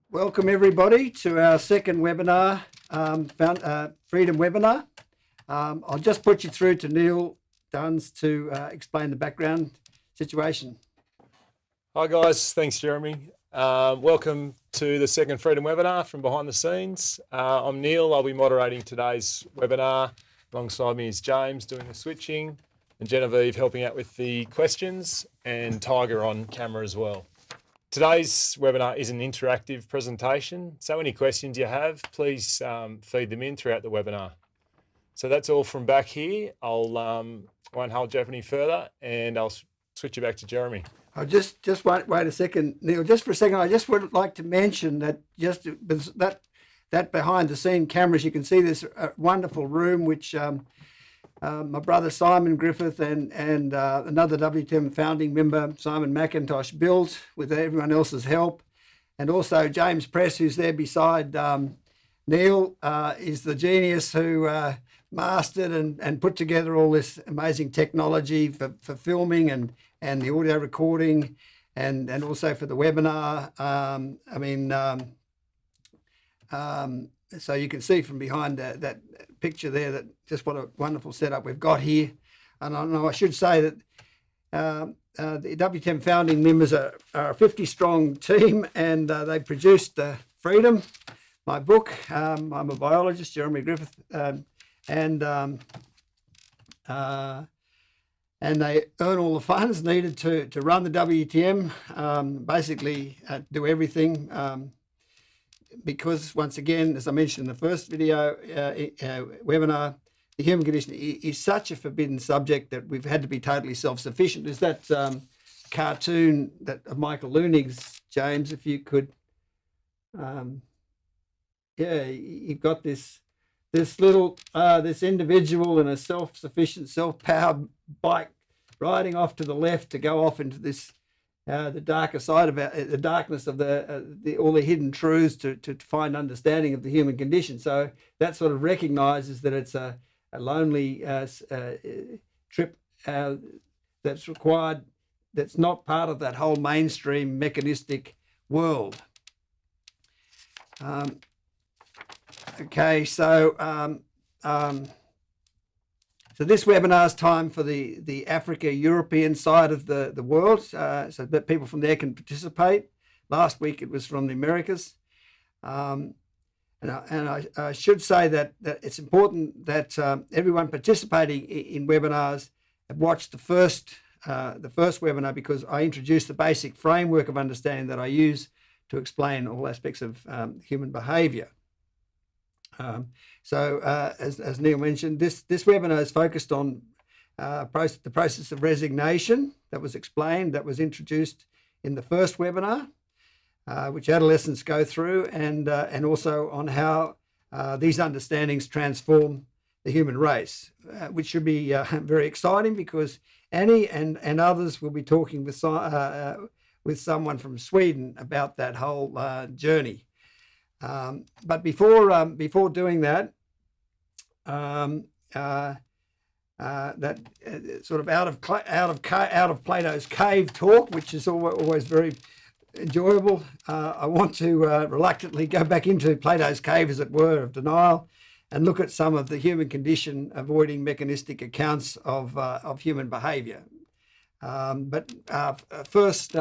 Welcome everybody to our second webinar, Freedom webinar. I'll just put you through to Neil Duns to explain the background situation. Hi guys, thanks Jeremy. Welcome to the second Freedom webinar from behind the scenes. I'm Neil, I'll be moderating today's webinar. Alongside me is James doing the switching and Genevieve helping out with the questions and Tiger on camera as well. Today's webinar is an interactive presentation, so any questions you have, please feed them in throughout the webinar. So that's all from back here. I'll won't hold you up any further and I'll switch you back to Jeremy. I'll just wait a second, Neil. Just for a second, I just would like to mention that that behind the scene cameras, you can see this wonderful room which my brother Simon Griffith and another WTM founding member, Simon McIntosh, built with everyone else's help. And also James Press, who's there beside Neil, is the genius who mastered and put together all this amazing technology for filming and the audio recording and also for the webinar. So you can see from behind that picture there that just what a wonderful setup we've got here. And I should say that the WTM founding members are a 50-strong team, and they produced Freedom, my book. I'm a biologist, Jeremy Griffith, and they earn all the funds needed to run the WTM, basically do everything. Because once again, as I mentioned in the first video webinar, the human condition is such a forbidden subject that we've had to be totally self-sufficient. There's that cartoon of Michael Loonig's, James, if you could. You've got this little this individual in a self-sufficient, self-powered bike riding off to the left to go off into this the darker side of the darkness of all the hidden truths to find understanding of the human condition. So that sort of recognises that it's a lonely trip that's required, that's not part of that whole mainstream mechanistic world. Okay, so so this webinar is time for the Africa European side of the world, so that people from there can participate. Last week it was from the Americas. And I should say that it's important that everyone participating in webinars have watched the first webinar, because I introduced the basic framework of understanding that I use to explain all aspects of human behaviour. As Neil mentioned, this webinar is focused on the process of resignation that was explained, that was introduced in the first webinar, which adolescents go through, and also on how these understandings transform the human race, which should be very exciting, because Annie and others will be talking with someone from Sweden about that whole journey. But before doing that, that sort of out of Plato's cave talk, which is always very enjoyable, I want to reluctantly go back into Plato's cave, as it were, of denial, and look at some of the human condition, avoiding mechanistic accounts of human behaviour. But first,